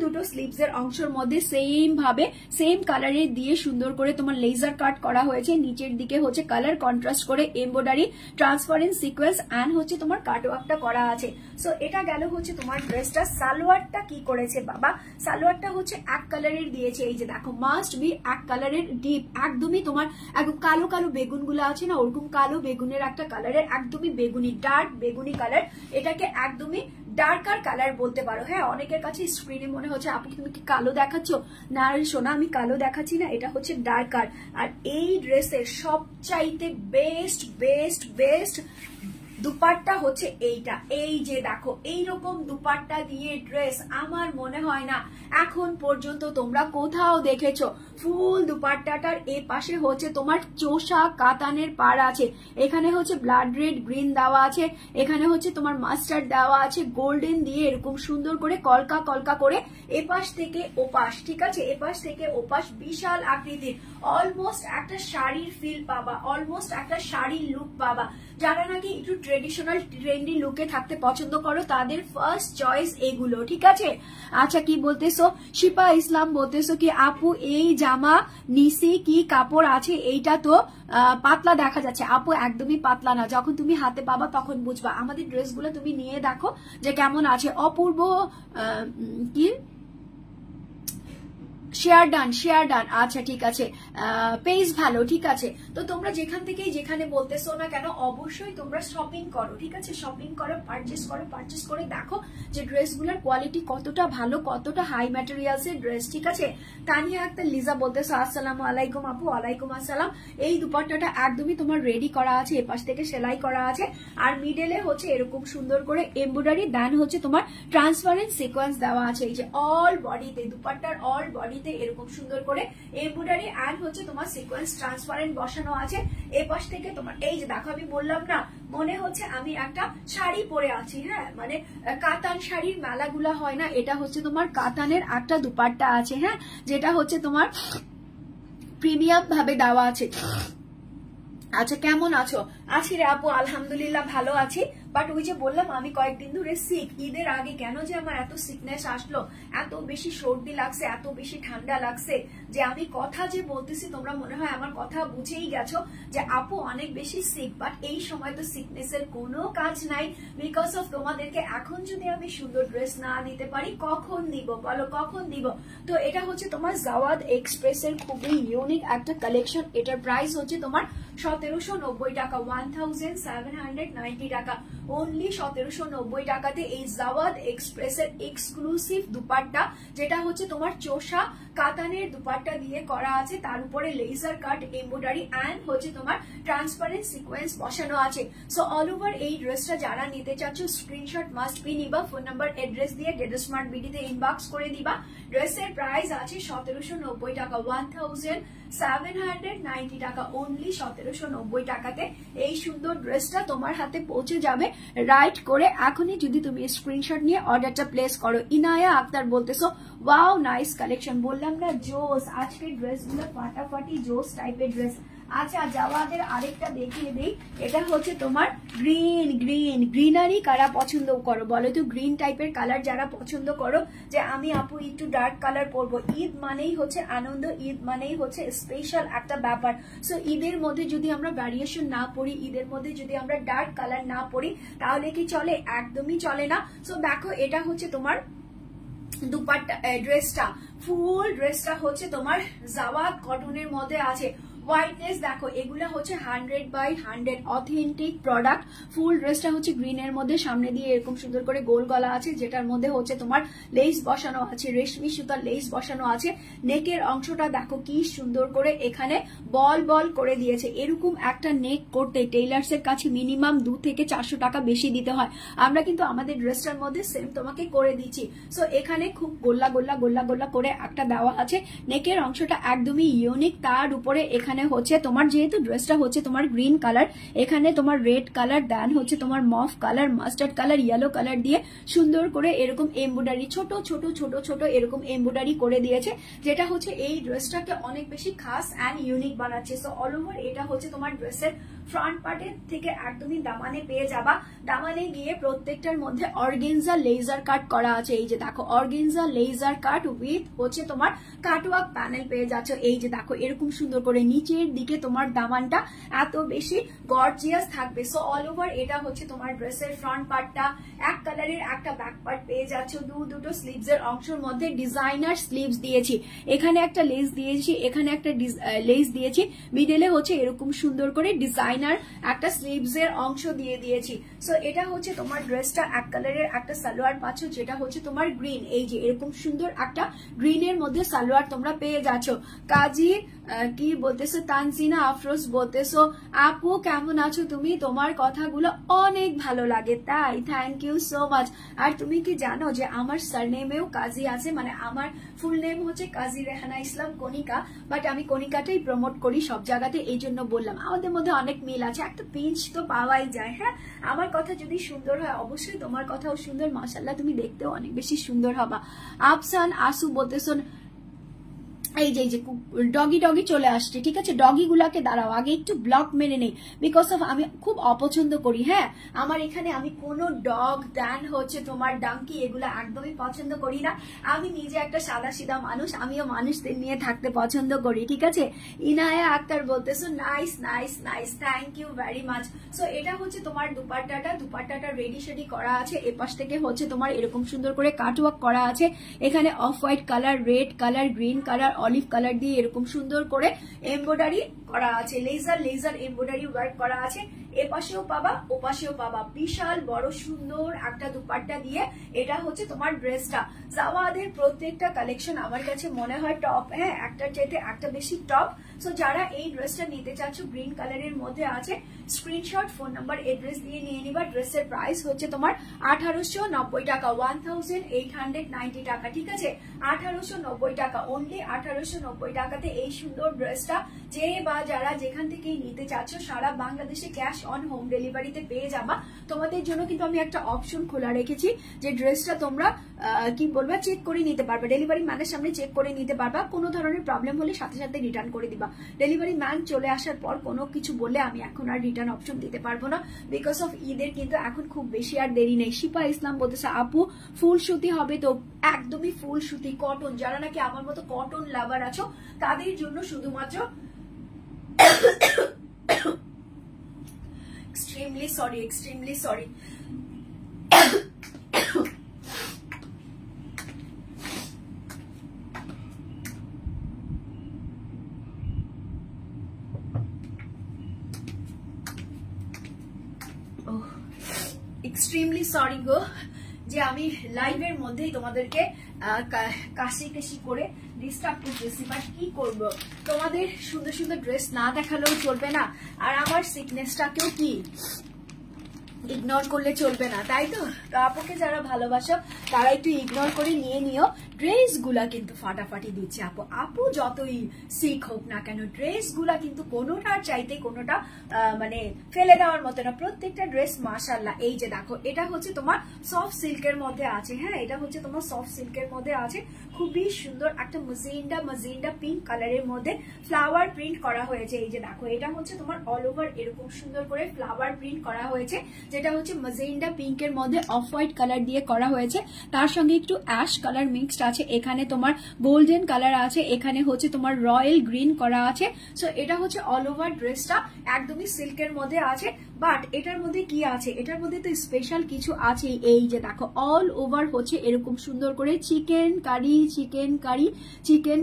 দুটো স্লিভস এর অংশের মধ্যে সেম ভাবে সেম কালারের দিয়ে সুন্দর করে তোমার লেজার কাট করা হয়েছে। নিচের দিকে হচ্ছে কালার কন্ট্রাস্ট করে এমব্রয়ডারি ট্রান্সপারেন্ট সিকোয়েন্স এন্ড হচ্ছে তোমার কাট ওয়ার্কটা করা আছে। সো এটা গেল হচ্ছে তোমার ড্রেসটা। সালোয়ারটা কি করেছে বাবা? সালোয়ারটা হচ্ছে এক কালারের দিয়েছে, এই যে দেখো মাস্ট বি এক কালারের ডিপ, একদমই তোমার একদম কালো কালো বেগুন গুলো আছে না, ওরকম কালো বেগুনের একটা কালারের, একদমই বেগুনি ডার্ক বেগুনি কালার, এটাকে একদমই ডার্কার কালার বলতে পারো। হ্যাঁ, অনেকের কাছে স্ক্রিনে মনে হচ্ছে আপু তুমি কি কালো দেখাচ্ছ? না সোনা, আমি কালো দেখাচ্ছি না, এটা হচ্ছে ডার্কার। আর এই ড্রেসের সবচাইতে বেস্ট বেস্ট বেস্ট দুপাট্টা হচ্ছে এইটা। এই যে দেখো এইরকম দুপাট্টা দিয়ে ড্রেস আমার মনে হয় না এখন পর্যন্ত তোমরা কোথাও দেখেছো। ফুল দুপাট্টাটার এ পাশে হচ্ছে তোমার চোষা কাতানের পাড় আছে, এখানে হচ্ছে ব্লাড রেড গ্রিন দেওয়া আছে, এখানে হচ্ছে তোমার মাস্টার্ড দেওয়া আছে, গোল্ডেন দিয়ে এরকম সুন্দর করে কলকা কলকা করে এপাশ থেকে ওপাশ, ঠিক আছে, এপাশ থেকে ওপাশ বিশাল আকৃতির অলমোস্ট একটা শাড়ির ফিল পাবা, অলমোস্ট একটা শাড়ির লুক পাবা। যারা নাকি একটু ট্রেডিশনাল ট্রেন্ডি লুকে থাকতে পছন্দ করো তাদের ফার্স্ট চয়েস এগুলো, ঠিক আছে। আচ্ছা কি বলতেছো? শিপা ইসলাম বলতেছো কি আপু এই জামা নিচে কি কাপড় আছে? এইটা তো পাতলা দেখা যাচ্ছে। আপু একদমই পাতলা না, যখন তুমি হাতে পাবা তখন বুঝবা। আমাদের ড্রেসগুলো তুমি নিয়ে দেখো যে কেমন আছে। অপূর্ব কি শেয়ার ডান, আচ্ছা ঠিক আছে, পেজ ভালো, ঠিক আছে। তো তোমরা যেখান থেকেই যেখানে বলতেছো না কেন অবশ্যই তোমরা শপিং করো, ঠিক আছে, শপিং করো, পারচেস করে দেখো যে ড্রেসগুলোর কোয়ালিটি কতটা ভালো, কতটা হাই ম্যাটেরিয়ালস এর ড্রেস, ঠিক আছে। তানিয়া আক্তার লিজা বলতেছো আসসালামু আলাইকুম আপু। ওয়ালাইকুম আসসালাম। এই দুপাট্টাটা একদমই তোমার রেডি করা আছে, এপাশ থেকে সেলাই করা আছে, আর মিডলে হচ্ছে এরকম সুন্দর করে এমব্রয়ডারি, দেন হচ্ছে তোমার ট্রান্সপারেন্ট সিকোয়েন্স দেওয়া আছে। এই যে অল বডিতে, দুপাট্টার অল বডি এরকম সুন্দর করে এমব্রয়ডারি এন্ড হচ্ছে তোমার সিকোয়েন্স ট্রান্সপারেন্ট বসানো আছে। এপাশ থেকে তোমার এই যে দেখো আমি বললাম না মনে হচ্ছে আমি একটা শাড়ি পরে আছি। হ্যাঁ, মানে কাতান শাড়ির মেলাগুলা হয় না, এটা হচ্ছে তোমার কাতানের একটা দুপাট্টা আছে, হ্যাঁ, যেটা হচ্ছে তোমার প্রিমিয়াম ভাবে দেওয়া আছে। আচ্ছা কেমন আছো? আছি রে আপু, আলহামদুলিল্লাহ ভালো আছি। বাট ওই যে বললাম আমি কয়েকদিন ধরে সিক, ঈদের আগে কেন যে আমার এত সিকনেস আসলো, এত বেশি সর্দি লাগছে, এত বেশি ঠান্ডা লাগছে যে আমি কথা যে বলতেছি তোমরা মনে হয় আমার কথা বুঝেই গেছো যে আপু অনেক বেশি সিক। বাট এই সময় তো সিকনেস এর কোনো কাজ নাই, বিকজ অফ তোমাদেরকে এখন যদি আমি সুন্দর ড্রেস না দিতে পারি কখন দিব বলো, কখন দিব? তো এটা হচ্ছে তোমার জাওয়াদ এক্সপ্রেস এর খুবই ইউনিক একটা কালেকশন। এটার প্রাইস হচ্ছে তোমার 1790 টাকা, 1790 টাকা, অনলি 1790 টাকাতে এই জাওয়াদ এক্সপ্রেসের এক্সক্লুসিভ দুপাট্টা, যেটা হচ্ছে তোমার চোষা কাতানের দুপাট্টা দিয়ে করা আছে, তার উপরে লেজার কাট এমব্রয়ডারি এন্ড হচ্ছে তোমার ট্রান্সপারেন্ট সিকোয়েন্স বসানো আছে। সো অল ওভার এই ড্রেসটা যারা নিতে চাচ্ছ স্ক্রিনশট মাস্ট বি নিবা, ফোন নাম্বার অ্যাড্রেস দিয়ে গেট স্মার্ট বিডিতে ইনবক্স করে দিবা। ড্রেসের প্রাইস আছে 1790 টাকা, 1790 টাকা, অনলি 1790 টাকাতে এই সুন্দর ড্রেসটা তোমার হাতে পৌঁছে যাবে রাইট করে এখনই যদি তুমি স্ক্রিনশট নিয়ে অর্ডারটা প্লেস করো। ইনায়া আক্তার বলতেছো ওয়াও নাইস কালেকশন, বললাম না জোস, আজকের ড্রেসগুলো ফাটাফাটি জোস টাইপের ড্রেস। আচ্ছা জাওয়াদের আরেকটা দেখিয়ে দিই, এটা হচ্ছে তোমার গ্রিনারি কারা পছন্দ করো বলো তো? গ্রিন টাইপের কালার যারা পছন্দ করো যে আমি আপু একটু ডার্ক কালার পরবো, ঈদ মানেই হচ্ছে আনন্দ, ঈদ মানেই হচ্ছে স্পেশাল একটা ব্যাপার। সো ঈদের মধ্যে যদি আমরা ভ্যারিয়েশন না পরি, ঈদের মধ্যে যদি আমরা ডার্ক কালার না পরি তাহলে কি চলে? একদমই চলে না। সো দেখো এটা হচ্ছে তোমার দুপাট্টা, ড্রেসটা ফুল ড্রেসটা হচ্ছে তোমার জাওয়াদ কটনের মধ্যে আছে। হোয়াইটনেস দেখো, এগুলা হচ্ছে 100/100 অথেন্টিক প্রোডাক্ট। ফুল ড্রেসটা হচ্ছে গ্রিনের মধ্যে, সামনে দিয়ে এরকম সুন্দর করে গোল গলা আছে, যেটার মধ্যে হচ্ছে তোমার লেস বসানো আছে, রেশমি সুতার লেস বসানো আছে। নেকের অংশটা দেখো কি সুন্দর করে এখানে বল বল করে দিয়েছে। এরকম একটা নেক করতে টেইলার্স এর কাছে মিনিমাম 2 থেকে 400 টাকা বেশি দিতে হয়। আমরা কিন্তু আমাদের ড্রেসটার মধ্যে সেম তোমাকে করে দিচ্ছি। সো এখানে খুব গোল্লা গোল্লা গোল্লা গোল্লা করে একটা দেওয়া আছে। নেকের অংশটা একদমই ইউনিক। তার উপরে এখানে হচ্ছে তোমার, যেহেতু ড্রেসটা হচ্ছে তোমার গ্রিন কালার, এখানে তোমার রেড কালার, দেন হচ্ছে তোমার মফ colour, mustard colour, yellow colour দিয়ে সুন্দর করে এরকম এমব্রয়ডারি ছোট ছোট ছোট ছোট এরকম এমব্রয়ডারি করে দিয়েছে, যেটা হচ্ছে এই ড্রেসটাকে অনেক বেশি খাস অ্যান্ড ইউনিক বানাচ্ছে। সো অল ওভার এটা হচ্ছে তোমার ড্রেসের ফ্রন্ট পার্টের থেকে একদমই দামানে পেয়ে যাবা। দামানে গিয়ে প্রত্যেকটার মধ্যে অর্গেনজা লেজার কাট করা আছে। এই যে দেখো অর্গেনজা লেজার কাট উইথ হচ্ছে তোমার কাটওয়ার্ক প্যানেল পেয়ে যাচ্ছে। এই যে দেখো এরকম সুন্দর করে নিচের দিকে তোমার দামানটা এত বেশি গর্জিয়াস থাকবে। সো অল ওভার এটা হচ্ছে তোমার ড্রেসের ফ্রন্ট পার্টটা। এক কালারের একটা ব্যাক পার্ট পেয়ে যাচ্ছ। দুটো স্লিভস এর অংশের মধ্যে ডিজাইনার স্লিভস দিয়েছি, এখানে একটা লেস দিয়েছি, এখানে একটা লেস দিয়েছি, মিডলে হচ্ছে এরকম সুন্দর করে ডিজাইনার একটা স্লিভস এর অংশ দিয়ে দিয়েছি। সো এটা হচ্ছে তোমার ড্রেসটা। এক কালারের একটা সালোয়ার পাচ্ছ, যেটা হচ্ছে তোমার গ্রিন। এই যে এরকম সুন্দর একটা গ্রিনের মধ্যে সালোয়ার তোমরা পেয়ে যাচ্ছ। কাজী কি বলতেছো? তানজিনা আফরোজ বলতেছো আপু কেমন আছো তুমি? তোমার কথাগুলো অনেক ভালো লাগে। তাই থ্যাংক ইউ সো মাচ। আর তুমি কি জানো যে আমার সারনেমেও কাজী আছে, মানে আমার ফুল নেম হচ্ছে কাজী রেহানা ইসলাম কণিকা, বাট আমি কণিকাটাই প্রমোট করি সব জায়গাতে, এই জন্য বললাম। আমাদের মধ্যে অনেক মিল আছে, একটা পিঞ্চ তো পাওয়াই যায়। হ্যাঁ, আমার কথা যদি সুন্দর হয় অবশ্যই তোমার কথাও সুন্দর। মাশাআল্লাহ, তুমি দেখতেও অনেক বেশি সুন্দর হবা। আফসান আসু বলতেছো এই যে ডগি ডগি চলে আসছে, ঠিক আছে? ডগি গুলাকে দাঁড়াও, আগে একটু ব্লক মেনে নেই, বিকজ অফ আমি খুব অপছন্দ করি। হ্যাঁ, আমার এখানে আমি কোনো ডগ দেন হচ্ছে তোমার ডাঙ্কি এগুলো একদমই পছন্দ করি না। আমি নিজে একটা সাদা সিধা মানুষ, আমিও মানুষদের নিয়ে থাকতে পছন্দ করি, ঠিক আছে? ইনায়া আক্তার বলতেছো nice nice nice, thank you very much. So এটা হচ্ছে তোমার দুপাট্টাটা রেডি শেডি করা আছে। এপাশ থেকে হচ্ছে তোমার এরকম সুন্দর করে কাটওয়ার্ক করা আছে। এখানে off white colour, red colour, green colour, olive colour দিয়ে এরকম সুন্দর করে এমব্রয়ডারি করা আছে। লেজার এমব্রয়ডারি ওয়ার্ক করা আছে। এপাশেও পাবা ওপাশেও পাবা। বিশাল বড় সুন্দর একটা দুপাট্টা দিয়ে এটা হচ্ছে তোমার ড্রেসটা। জাওয়াদের প্রত্যেকটা কালেকশন আমার কাছে মনে হয় টপ। হ্যাঁ, একটার চাইতে একটা বেশি টপ। সো যারা এই ড্রেসটা নিতে চাচ্ছ, গ্রিন কালারের মধ্যে আছে, স্ক্রিনশট, ফোন নাম্বার, এড্রেস দিয়ে নিয়ে নিবা। ড্রেসের প্রাইস হচ্ছে তোমার 1890 টাকা, 1890 টাকা, ঠিক আছে? 1890 টাকা, অনলি 1890 টাকাতে এই সুন্দর ড্রেসটা যে বা যারা যেখান থেকেই নিতে চাচ্ছ সারা বাংলাদেশে ক্যাশ অন হোম ডেলিভারিতে পেয়ে যাবা। তোমাদের জন্য কিন্তু আমি একটা অপশন খোলা রেখেছি যে ড্রেসটা তোমরা কি বলবা চেক করে নিতে পারবা, ডেলিভারি ম্যানের সামনে চেক করে নিতে পারবা। কোনো ধরনের প্রবলেম হলে সাথে সাথে রিটার্ন করে দিবা। ডেলিভারি ম্যান চলে আসার পর কোনো কিছু বললে আমি এখন আর রিটার্ন অপশন দিতে পারবো না, বিকজ অফ ঈদের কিন্তু এখন খুব বেশি আর দেরি নেই। শিপা ইসলাম বলতেছে আপু ফুল সুতি হবে তো? একদমই ফুল সুতি, কটন। যারা নাকি আমার মতো কটন লাভার আছো তাদের জন্য শুধুমাত্র extremely sorry এক্সট্রিমলি সরি গো, যে আমি লাইভের মধ্যেই তোমাদেরকে কাশি কাশি করে ডিস্টার্ব করতেছি। বাট কি করবো, তোমাদের সুন্দর সুন্দর ড্রেস না দেখালেও চলবে না, আর আমার সিকনেসটাকেও কি ইগনোর করলে চলবে না, তাই তো? আপুকে যারা ভালোবাসো তারা একটু ইগনোর করে নিয়ে নিও। ড্রেস গুলা কিন্তু ফাটাফাটি দিচ্ছে আপু। আপু যতই সিক হোক না কেন, ড্রেস গুলা কিন্তু কোনোটার চাইতে কোনোটা মানে ফেলে দেওয়ার মতো না। প্রত্যেকটা ড্রেস মাশাআল্লাহ। এই যে দেখো, এটা হচ্ছে তোমার সফট সিল্কের মধ্যে আছে। হ্যাঁ, এটা হচ্ছে তোমার সফট সিল্কের মধ্যে আছে। খুবই সুন্দর একটা মজেন্ডা পিঙ্ক কালারের মধ্যে ফ্লাওয়ার প্রিন্ট করা হয়েছে। এই যে দেখো, এটা হচ্ছে তোমার অল ওভার এরকম সুন্দর করে ফ্লাওয়ার প্রিন্ট করা হয়েছে, যেটা হচ্ছে মজেন্ডা পিঙ্কের মধ্যে অফ হোয়াইট কালার দিয়ে করা হয়েছে। তার সঙ্গে একটু অ্যাশ কালার মিক্সড আছে, এখানে তোমার গোল্ডেন কালার আছে, এখানে হচ্ছে তোমার রয়্যাল গ্রিন করা আছে। সো এটা হচ্ছে অল ওভার ড্রেসটা একদমই সিল্কের মধ্যে আছে। বাট এটার মধ্যে কি আছে, এটার মধ্যে তো স্পেশাল কিছু আছে। এই যে দেখো, অল ওভার হচ্ছে এরকম সুন্দর করে চিকেন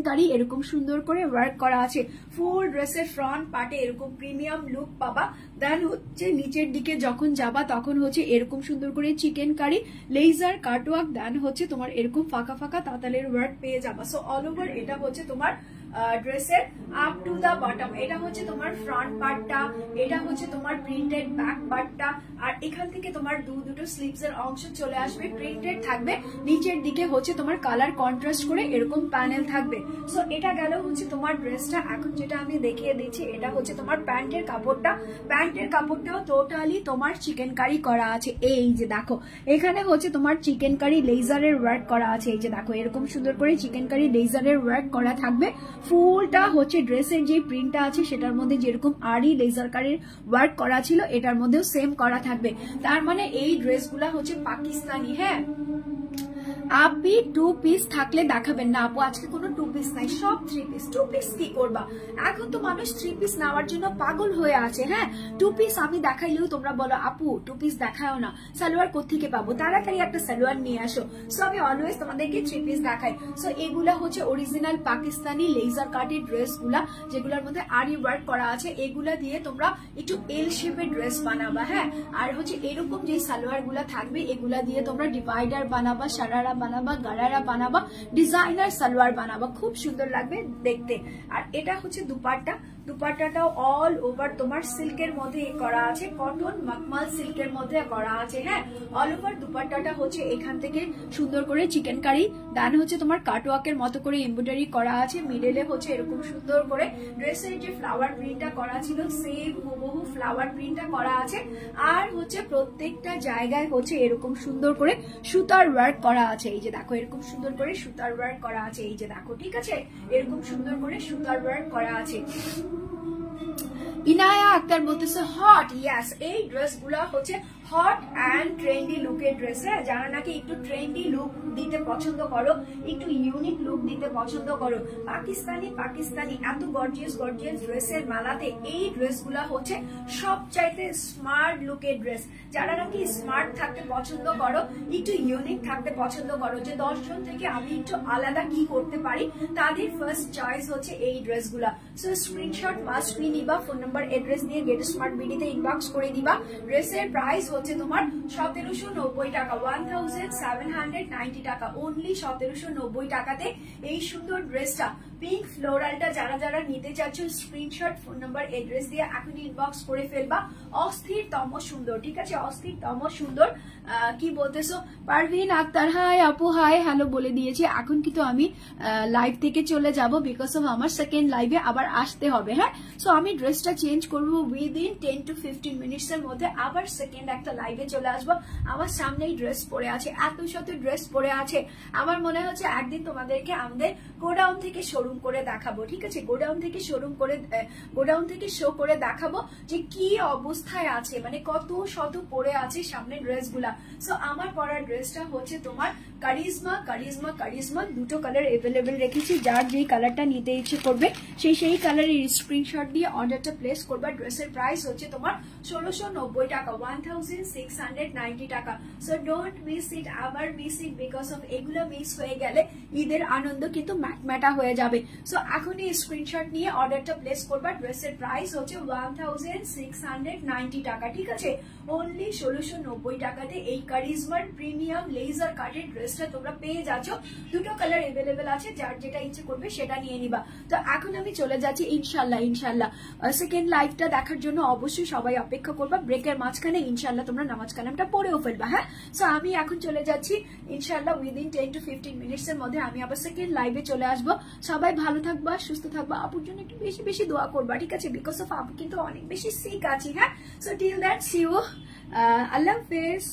কারি এরকম সুন্দর করে ওয়ার্ক করা আছে। ফুল ড্রেসের ফ্রন্ট পার্টে এরকম প্রিমিয়াম লুক পাবা। দেন হচ্ছে নিচের দিকে যখন যাবা তখন হচ্ছে এরকম সুন্দর করে চিকেন কারি লেজার কাটওয়ার্ক, দেন হচ্ছে তোমার এরকম ফাঁকা ফাঁকা তাঁতালের ওয়ার্ক পেয়ে যাবা। সো অল ওভার এটা হচ্ছে তোমার ড্রেসের আপ টু দা বটম। এটা হচ্ছে তোমার ফ্রন্ট পার্টটা, এটা হচ্ছে তোমার প্রিন্টেড ব্যাক পার্টটা, আর এখান থেকে তোমার দুটো স্লিভস এর অংশ চলে আসবে, প্রিন্টেড থাকবে। নিচের দিকে হচ্ছে তোমার কালার কন্ট্রাস্ট করে এরকম প্যানেল থাকবে। সো এটা গেল হচ্ছে তোমার ড্রেসটা। এখন যেটা আমি দেখিয়ে দিচ্ছি, এটা হচ্ছে তোমার প্যান্টের কাপড়টা। প্যান্টের কাপড়টাও টোটালি তোমার চিকেন কারি করা আছে। এই যে দেখো, এখানে হচ্ছে তোমার চিকেন কারি লেজারের ওয়ার্ক করা আছে। এই যে দেখো, এরকম সুন্দর করে চিকেন কারি লেজারের ওয়ার্ক করা থাকবে। ফুলটা হচ্ছে ড্রেসের যে প্রিন্টটা আছে সেটার মধ্যে যেরকম আরি লেজার কারির ওয়ার্ক করা ছিল, এটার মধ্যেও সেম করা থাকবে। তার মানে এই ড্রেসগুলা হচ্ছে পাকিস্তানি। হ্যাঁ, আপনি 2 পিস থাকলে দেখাবেন না আপু, আজকে কোনো 2 পিস নাই, সব 3 পিস। 2 পিস কি করবা, এখন তো মানুষ 3 পিস নেওয়ার জন্য পাগল হয়ে আছে। হ্যাঁ, 2 পিস আমি দেখাইলেও তোমরা বলো আপু 2 পিস দেখাও না, সালোয়ার কোত্থেকে পাবো, তাড়াতাড়ি একটা সালোয়ার নিয়ে আসো। সো আমি অলওয়েজ তোমাদেরকে 3 পিস দেখাই। সো এগুলা হচ্ছে অরিজিনাল পাকিস্তানি লেজার কাটের ড্রেস গুলা, যেগুলোর মধ্যে আরি ওয়ার্ক করা আছে। এগুলা দিয়ে তোমরা একটু এল শেপের ড্রেস বানাবা। হ্যাঁ, আর হচ্ছে এরকম যে সালোয়ার গুলা থাকবে, এগুলা দিয়ে তোমরা ডিভাইডার বানাবা, সারারা বানাবা, গারারা বানাবা, ডিজাইনার সালোয়ার বানাবা, খুব সুন্দর লাগবে দেখতে। আর এটা হচ্ছে দুপাট্টা। দুপাট্টাটাও অল ওভার তোমার সিল্কের মধ্যে করা আছে, কটন মখমল সিল্কের মধ্যে করা আছে। হ্যাঁ, অল ওভার দুপাট্টাটা হচ্ছে এখান থেকে সুন্দর করে চিকেন কারি, দেন হচ্ছে তোমার কাটওয়ার্কের মতো করে এমব্রয়ডারি করা আছে। মিডলে হচ্ছে এরকম সুন্দর করে ড্রেসের যে ফ্লাওয়ার প্রিন্টটা করা ছিল সেম হুবহু ফ্লাওয়ার প্রিন্টটা করা আছে। আর হচ্ছে প্রত্যেকটা জায়গায় হচ্ছে এরকম সুন্দর করে সুতার ওয়ার্ক করা আছে। এই যে দেখো, এরকম সুন্দর করে সুতার ওয়ার্ক করা আছে। এই যে দেখো, ঠিক আছে, এরকম সুন্দর করে সুতার ওয়ার্ক করা আছে। ইনায়া আক্তার বলতেছে হট। ইয়াস, এই ড্রেসগুলো হচ্ছে হট অ্যান্ড ট্রেন্ডি লুকের ড্রেস। হ্যাঁ, যারা নাকি একটু ট্রেন্ডি লুক দিতে পছন্দ করো, একটু ইউনিক লুক দিতে পছন্দ করো, পাকিস্তানি এত গর্জিয়াস ড্রেসের মেলাতে এই ড্রেসগুলো হচ্ছে সবচাইতে স্মার্ট লুকের ড্রেস। যারা নাকি স্মার্ট থাকতে পছন্দ করো, একটু ইউনিক থাকতে পছন্দ করো, যে 10 জন থেকে আমি একটু আলাদা কি করতে পারি, তাদের ফার্স্ট চয়েস হচ্ছে এই ড্রেসগুলা। সো স্ক্রিনশট মাস্ট বি নিবা, ফোন নাম্বার এড্রেস দিয়ে গেট স্মার্ট বিডিতে ইনবক্স করে দিবা। ড্রেসের প্রাইস হচ্ছে তোমার 1790 টাকা, 1790 টাকা, অনলি 1790 টাকাতে এই সুন্দর ড্রেসটা পিঙ্ক ফ্লোরালটা যারা যারা নিতে চাচ্ছ স্ক্রিনশট ফোন নাম্বার এড্রেস দিয়ে এখন ইনবক্স করে ফেলবা। অস্থিরতম সুন্দর, ঠিক আছে, অস্থিরতম সুন্দর। কি বলতেছো পারভিন আক্তার? হাই আপু, হাই হ্যালো বলে দিয়েছি। এখন কিন্তু আমি লাইভ থেকে চলে যাব, বিকজ অফ আমার সেকেন্ড লাইভে আবার আসতে হবে। হ্যাঁ, সো আমি ড্রেসটা চেঞ্জ করবো উইদিন 10 to 15 মিনিটস এর মধ্যে, আবার সেকেন্ড একটা লাইভে চলে আসবো। আমার সামনেই ড্রেস পরে আছে, এত শত ড্রেস পরে আছে। আমার মনে হচ্ছে একদিন তোমাদেরকে আমাদের গোডাউন থেকে শোরুম করে দেখাবো, ঠিক আছে, গোডাউন থেকে শো করে দেখাবো যে কি অবস্থায় আছে, মানে কত শত পরে আছে সামনে ড্রেসগুলা। সো আমার পরা ড্রেসটা হচ্ছে তোমার কারিজমা, দুটো কালার এভেলেবেল রেখেছি। যার যেই কালারটা নিতে ইচ্ছে করবে সেই কালারের স্ক্রিনশট দিয়ে অর্ডারটা প্লেস করবা। ড্রেসের প্রাইস হচ্ছে তোমার 1690 টাকা, 1690 টাকা। সো ডোন্ট মিস ইট, আবার মিস ইট, বিকজ অফ এগুলো মিস হয়ে গেলে ঈদের আনন্দ কিন্তু ম্যাটম্যাটা হয়ে যাবে। সো এখনই স্ক্রিনশট নিয়ে অর্ডারটা প্লেস করবা। ড্রেসের প্রাইস হচ্ছে 1690 টাকা, ঠিক আছে, অনলি 1690 টাকাতে এই কারিজমার প্রিমিয়াম লেজার কাটের ড্রেস ড্রেসটা তোমরা পেয়ে যাচ্ছ, দুটো কালার এভেলেবেল আছে, যার যেটা ইচ্ছে করবে সেটা নিয়ে নিবা। তো এখন আমি চলে যাচ্ছি ইনশাল্লাহ সেকেন্ড লাইভটা দেখার জন্য অবশ্যই সবাই অপেক্ষা করবা। ব্রেকের মাঝখানে ইনশাল্লাহ তোমরা নামাজ কালামটা পড়েও ফেলবা। হ্যাঁ, সো আমি এখন চলে যাচ্ছি ইনশাল্লাহ উইদিন 10 to 15 মিনিটস এর মধ্যে আমি আবার সেকেন্ড লাইভে চলে আসবো। সবাই ভালো থাকবা, সুস্থ থাকবা, আপুর জন্য একটু বেশি বেশি দোয়া করবা, ঠিক আছে? বিকজ অফ আপু কিন্তু অনেক বেশি সিক আছি। হ্যাঁ, so till that see you, আল্লাহ হাফেজ।